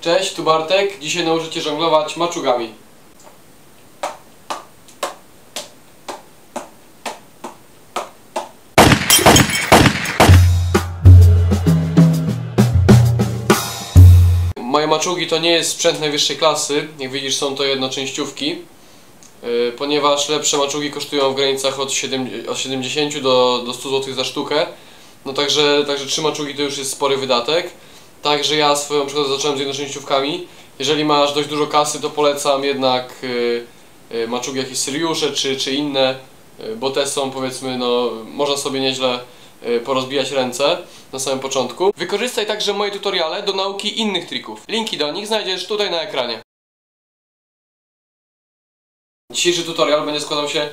Cześć, tu Bartek. Dzisiaj nauczę Cię żonglować maczugami. Moje maczugi to nie jest sprzęt najwyższej klasy. Jak widzisz, są to jednoczęściówki. Ponieważ lepsze maczugi kosztują w granicach od 70 do 100 zł za sztukę. No także 3 maczugi to już jest spory wydatek. Także ja swoją przygodę zacząłem z jednoczęściówkami. Jeżeli masz dość dużo kasy, to polecam jednak maczugi jakieś Syriusze czy inne, bo te są, powiedzmy, no można sobie nieźle porozbijać ręce na samym początku. Wykorzystaj także moje tutoriale do nauki innych trików. Linki do nich znajdziesz tutaj na ekranie. Dzisiejszy tutorial będzie składał się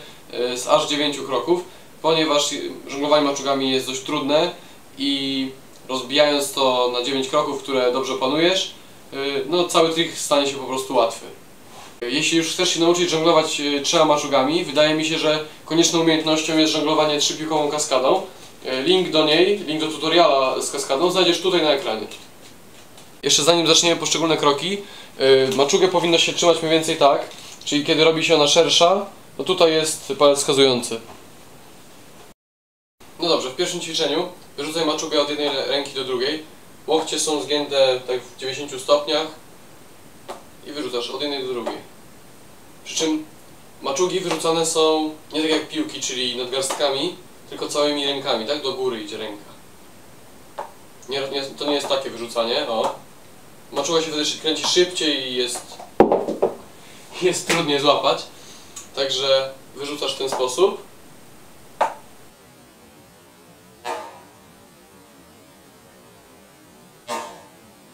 z aż 9 kroków, ponieważ żonglowanie maczugami jest dość trudne i rozbijając to na 9 kroków, które dobrze opanujesz, no cały trik stanie się po prostu łatwy. Jeśli już chcesz się nauczyć żonglować 3 maczugami, wydaje mi się, że konieczną umiejętnością jest żonglowanie 3-piłkową kaskadą. Link do niej, link do tutoriala z kaskadą znajdziesz tutaj na ekranie. Jeszcze zanim zaczniemy poszczególne kroki, maczugę powinno się trzymać mniej więcej tak, czyli kiedy robi się ona szersza, to tutaj jest palec wskazujący. No dobrze, w pierwszym ćwiczeniu wyrzucaj maczugę od jednej ręki do drugiej. Łokcie są zgięte tak w 90 stopniach i wyrzucasz od jednej do drugiej. Przy czym maczugi wyrzucane są nie tak jak piłki, czyli nadgarstkami, tylko całymi rękami, tak? Do góry idzie ręka. To nie jest takie wyrzucanie, o. Maczuga się wtedy kręci szybciej i jest trudniej złapać. Także wyrzucasz w ten sposób.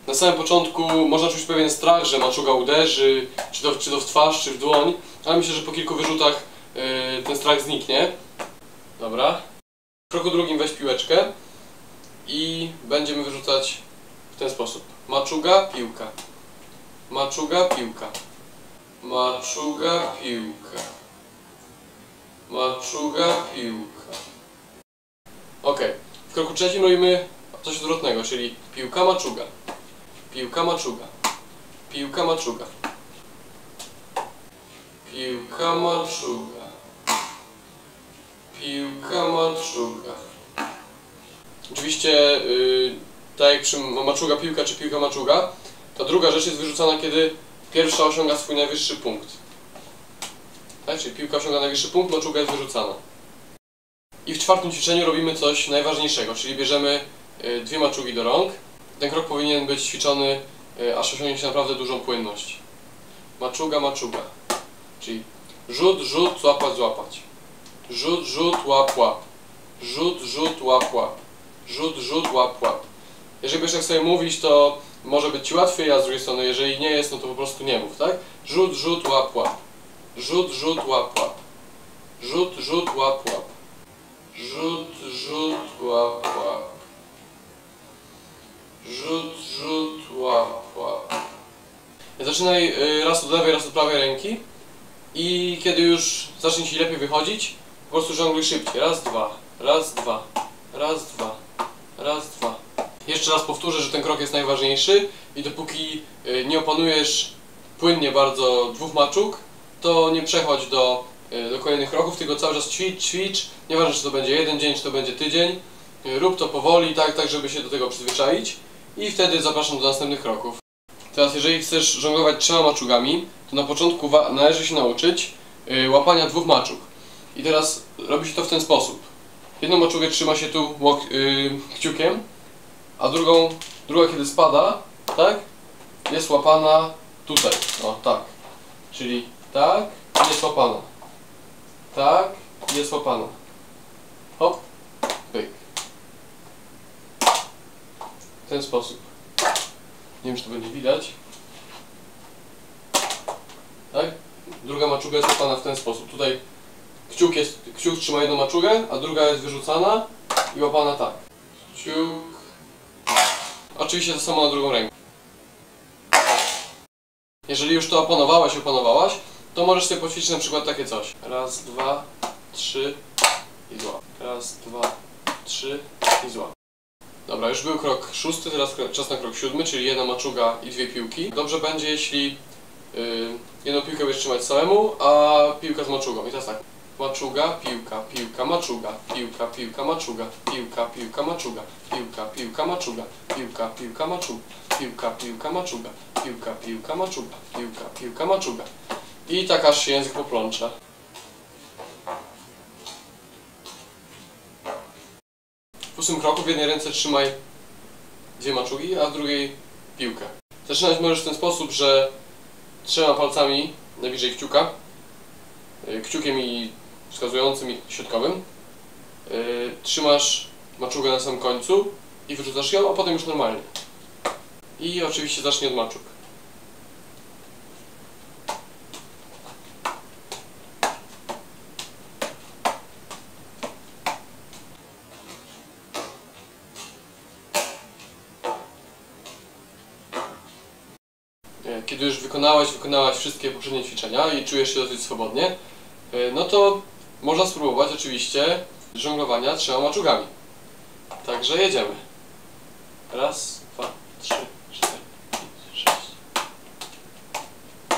Na samym początku można czuć pewien strach, że maczuga uderzy, czy to w twarz, czy w dłoń, ale myślę, że po kilku wyrzutach ten strach zniknie. Dobra. W kroku drugim weź piłeczkę i będziemy wyrzucać w ten sposób. Maczuga, piłka. Maczuga, piłka. Maczuga, piłka. Maczuga, piłka. Ok. W kroku trzecim robimy coś odwrotnego, czyli piłka, maczuga. Piłka, maczuga. Piłka, maczuga. Piłka, maczuga. Piłka, maczuga. Oczywiście, tak jak przy maczuga, piłka czy piłka, maczuga, ta druga rzecz jest wyrzucana, kiedy pierwsza osiąga swój najwyższy punkt. Tak? Czyli piłka osiąga najwyższy punkt, maczuga jest wyrzucana. I w czwartym ćwiczeniu robimy coś najważniejszego, czyli bierzemy 2 maczugi do rąk. Ten krok powinien być ćwiczony, aż osiągniecie naprawdę dużą płynność. Maczuga, maczuga. Czyli rzut, rzut, złapać, złapać. Rzut, rzut, łap, łap. Rzut, rzut, łap, łap. Rzut, rzut, łap, łap. Jeżeli będziesz tak sobie mówić, to może być Ci łatwiej, a z drugiej strony, jeżeli nie jest, no to po prostu nie mów, tak? Rzut, rzut, łap, łap. Rzut, rzut, łap, łap. Rzut, rzut, łap, łap. Rzut, rzut, łap, łap. Rzut, rzut, łap, łap. Zaczynaj raz od lewej, raz od prawej ręki i kiedy już zacznie Ci lepiej wychodzić, po prostu żongluj szybciej. Raz, dwa, raz, dwa, raz, dwa, raz, dwa. Jeszcze raz powtórzę, że ten krok jest najważniejszy i dopóki nie opanujesz płynnie bardzo 2 maczug, to nie przechodź do kolejnych kroków, tylko cały czas ćwicz. Nieważne, czy to będzie jeden dzień, czy to będzie tydzień. Rób to powoli, tak żeby się do tego przyzwyczaić i wtedy zapraszam do następnych kroków. Teraz jeżeli chcesz żonglować 3 maczugami, to na początku należy się nauczyć łapania 2 maczug. I teraz robi się to w ten sposób. Jedną maczugę trzyma się tu kciukiem, a druga kiedy spada, tak, jest łapana tutaj. O, tak. Czyli tak, jest łapana. Tak, jest łapana. Hop, pyk. W ten sposób. Nie wiem, czy to będzie widać. Tak? Druga maczuga jest łapana w ten sposób. Tutaj kciuk trzyma jedną maczugę, a druga jest wyrzucana i łapana tak. Kciuk. Oczywiście to samo na drugą rękę. Jeżeli już to opanowałaś, to możesz sobie poćwiczyć na przykład takie coś. Raz, dwa, 3 i złap. Raz, dwa, 3 i złap. Dobra, już był krok 6, teraz czas na krok 7, czyli jedna maczuga i 2 piłki. Dobrze będzie, jeśli jedną piłkę będziesz trzymać samemu, a piłka z maczugą. I teraz tak. Maczuga, piłka, piłka, maczuga, piłka, piłka, maczuga, piłka, piłka, maczuga, piłka, piłka, maczuga, piłka, piłka, maczuga, piłka, piłka, maczuga, piłka, piłka, maczuga, piłka, piłka, maczuga. I tak aż się język poplącze. W 8 kroku w jednej ręce trzymaj 2 maczugi, a w drugiej piłkę. Zaczynać możesz w ten sposób, że 3 palcami najbliżej kciuka, kciukiem i wskazującym i środkowym, trzymasz maczugę na samym końcu i wyrzucasz ją, a potem już normalnie. I oczywiście zacznij od maczug. Kiedy już wykonałaś wszystkie poprzednie ćwiczenia i czujesz się dosyć swobodnie, no to można spróbować oczywiście żonglowania 3 maczugami. Także jedziemy. Raz, 2, 3, 4, 5, 6.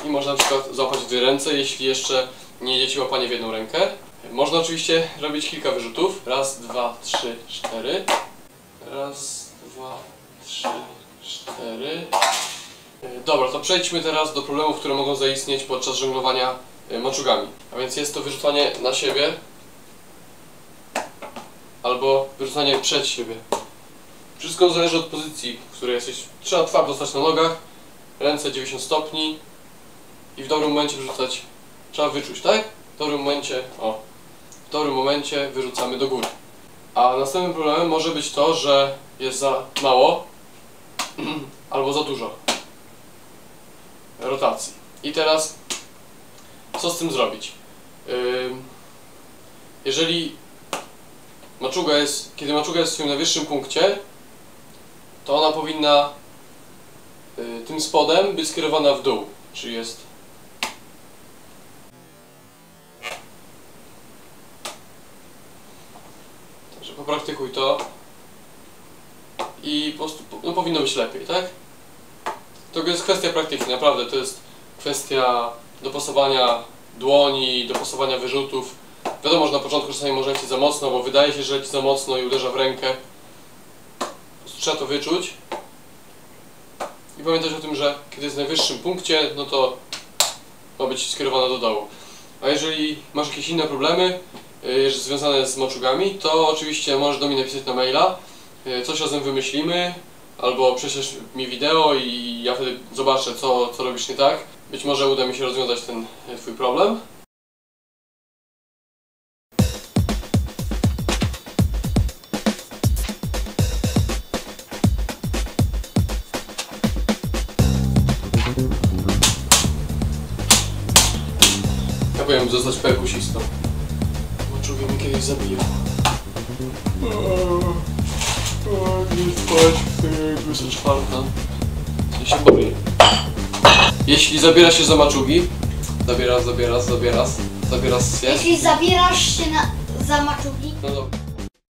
I można na przykład złapać w 2 ręce, jeśli jeszcze nie idzie ci łapanie w jedną rękę. Można oczywiście robić kilka wyrzutów. Raz, 2, 3, 4. Raz, 2, 3, 4. Dobra, to przejdźmy teraz do problemów, które mogą zaistnieć podczas żonglowania maczugami. A więc jest to wyrzucanie na siebie albo wyrzucanie przed siebie. Wszystko zależy od pozycji, w której jesteś. Trzeba twardo stać na nogach, ręce 90 stopni i w dobrym momencie wyrzucać. Trzeba wyczuć, tak? W dobrym momencie wyrzucamy do góry. A następnym problemem może być to, że jest za mało albo za dużo rotacji. I teraz co z tym zrobić? Jeżeli kiedy maczuga jest w swoim najwyższym punkcie, to ona powinna tym spodem być skierowana w dół, czyli jest także popraktykuj to i po prostu powinno być lepiej, tak? To jest kwestia praktyki, naprawdę, to jest kwestia dopasowania dłoni, dopasowania wyrzutów. Wiadomo, że na początku czasami może lecieć za mocno, bo wydaje się, że leci za mocno i uderza w rękę. Po prostu trzeba to wyczuć. I pamiętać o tym, że kiedy jest w najwyższym punkcie, no to ma być skierowana do dołu. A jeżeli masz jakieś inne problemy związane z maczugami, to oczywiście możesz do mnie napisać na maila. Coś razem wymyślimy. Albo prześlesz mi wideo i ja wtedy zobaczę, co robisz nie tak. Być może uda mi się rozwiązać ten twój problem. Ja powinien zostać perkusistą. Maczugi mnie kiedyś zabijał. Nie spać, 24. Ja się boję. Jeśli zabierasz się za maczugi, zabierasz się Jeśli zabierasz się za maczugi, no dobra.